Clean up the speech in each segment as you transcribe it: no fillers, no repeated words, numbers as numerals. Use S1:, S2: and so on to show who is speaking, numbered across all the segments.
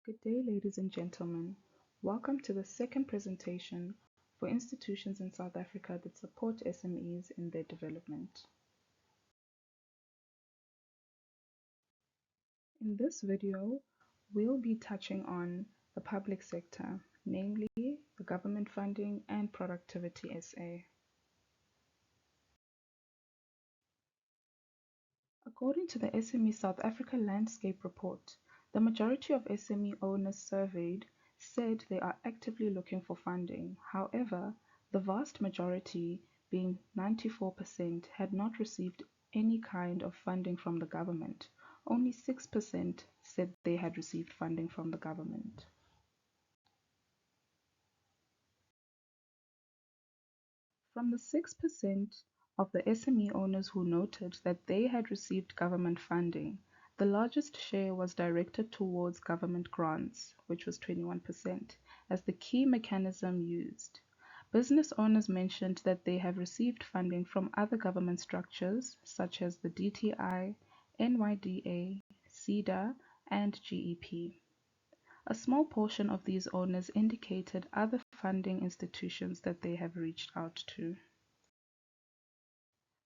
S1: Good day, ladies and gentlemen. Welcome to the second presentation for institutions in South Africa that support SMEs in their development. In this video, we'll be touching on the public sector, namely the government funding and Productivity SA. According to the SME South Africa Landscape Report, the majority of SME owners surveyed said they are actively looking for funding. However, the vast majority, being 94%, had not received any kind of funding from the government. Only 6% said they had received funding from the government. From the 6% of the SME owners who noted that they had received government funding, the largest share was directed towards government grants, which was 21%, as the key mechanism used. Business owners mentioned that they have received funding from other government structures such as the DTI, NYDA, SEDA, and GEP. A small portion of these owners indicated other funding institutions that they have reached out to.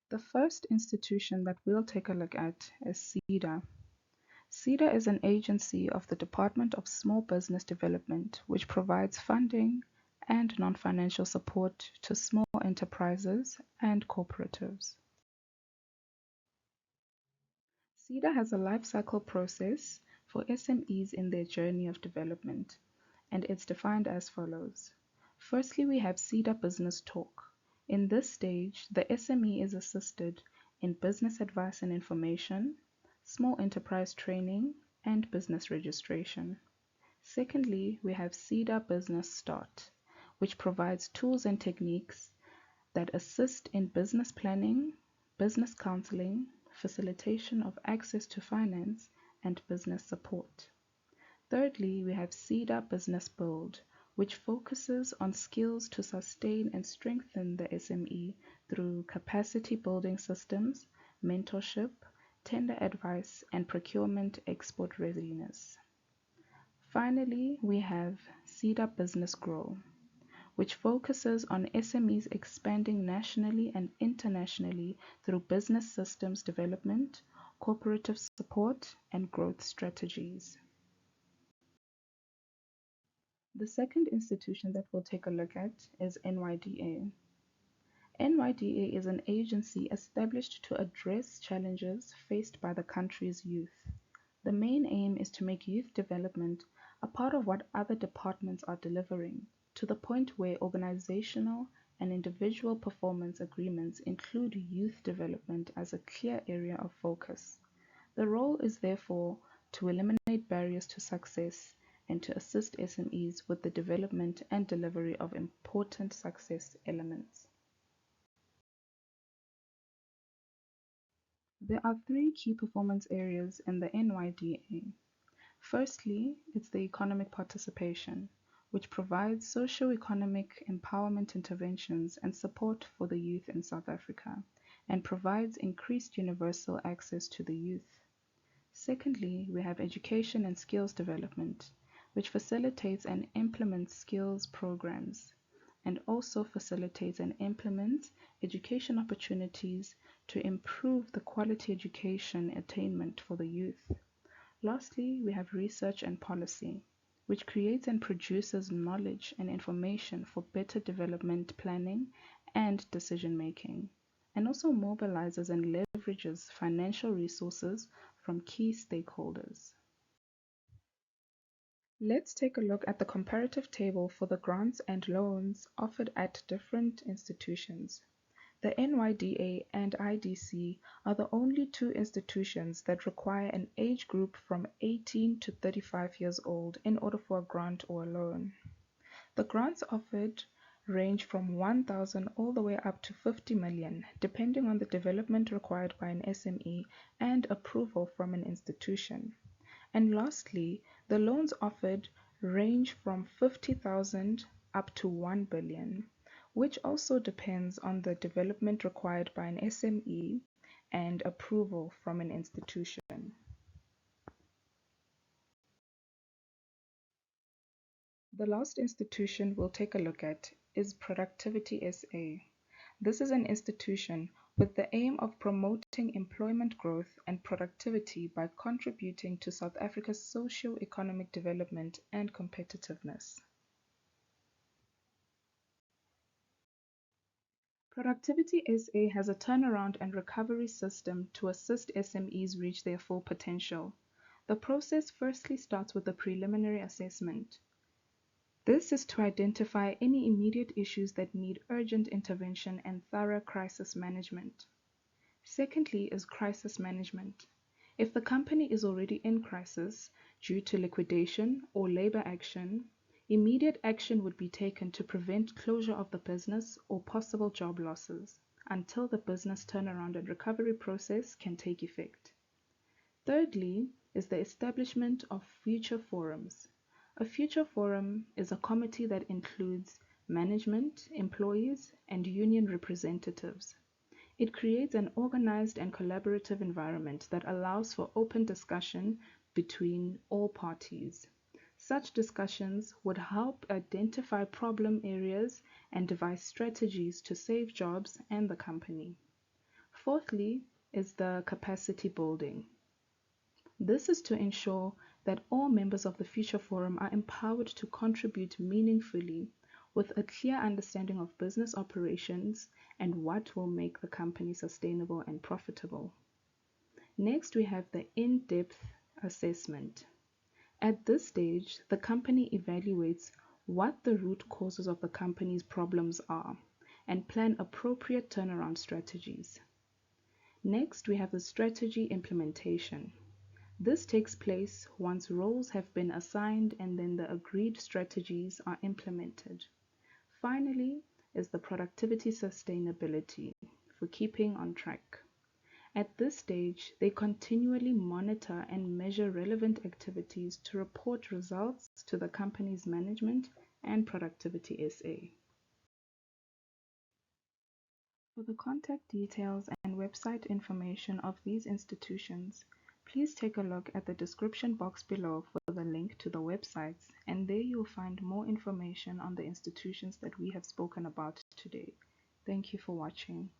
S1: The first institution that we'll take a look at is SEDA. SEDA is an agency of the Department of Small Business Development which provides funding and non-financial support to small enterprises and cooperatives. SEDA has a life cycle process for SMEs in their journey of development, and it's defined as follows. Firstly, we have SEDA Business Talk. In this stage, the SME is assisted in business advice and information, small enterprise training, and business registration. Secondly, we have SEDA Business Start, which provides tools and techniques that assist in business planning, business counseling, facilitation of access to finance, and business support. Thirdly, we have SEDA Business Build, which focuses on skills to sustain and strengthen the SME through capacity building systems, mentorship, tender advice, and procurement export readiness. Finally, we have SEDA Business Grow, which focuses on SMEs expanding nationally and internationally through business systems development, cooperative support, and growth strategies. The second institution that we'll take a look at is NYDA. NYDA is an agency established to address challenges faced by the country's youth. The main aim is to make youth development a part of what other departments are delivering, to the point where organizational and individual performance agreements include youth development as a clear area of focus. The role is therefore to eliminate barriers to success and to assist SMEs with the development and delivery of important success elements. There are three key performance areas in the NYDA. Firstly, it's the economic participation, which provides socio-economic empowerment interventions and support for the youth in South Africa, and provides increased universal access to the youth. Secondly, we have education and skills development, which facilitates and implements skills programs, and also facilitates and implements education opportunities to improve the quality education attainment for the youth. Lastly, we have research and policy, which creates and produces knowledge and information for better development planning and decision making, and also mobilizes and leverages financial resources from key stakeholders. Let's take a look at the comparative table for the grants and loans offered at different institutions. The NYDA and IDC are the only two institutions that require an age group from 18 to 35 years old in order for a grant or a loan. The grants offered range from 1,000 all the way up to 50 million, depending on the development required by an SME and approval from an institution. And lastly, the loans offered range from 50,000 up to 1 billion, which also depends on the development required by an SME and approval from an institution. The last institution we'll take a look at is Productivity SA. This is an institution with the aim of promoting employment growth and productivity by contributing to South Africa's socio-economic development and competitiveness. Productivity SA has a turnaround and recovery system to assist SMEs reach their full potential. The process firstly starts with a preliminary assessment. This is to identify any immediate issues that need urgent intervention and thorough crisis management. Secondly is crisis management. If the company is already in crisis due to liquidation or labor action, immediate action would be taken to prevent closure of the business or possible job losses until the business turnaround and recovery process can take effect. Thirdly is the establishment of future forums. A future forum is a committee that includes management, employees, and union representatives. It creates an organized and collaborative environment that allows for open discussion between all parties. Such discussions would help identify problem areas and devise strategies to save jobs and the company. Fourthly is the capacity building. This is to ensure that all members of the Future Forum are empowered to contribute meaningfully with a clear understanding of business operations and what will make the company sustainable and profitable. Next, we have the in-depth assessment. At this stage, the company evaluates what the root causes of the company's problems are and plan appropriate turnaround strategies. Next, we have the strategy implementation. This takes place once roles have been assigned and then the agreed strategies are implemented. Finally is the productivity sustainability for keeping on track. At this stage, they continually monitor and measure relevant activities to report results to the company's management and Productivity SA. For the contact details and website information of these institutions, please take a look at the description box below for the link to the websites, and there you'll find more information on the institutions that we have spoken about today. Thank you for watching.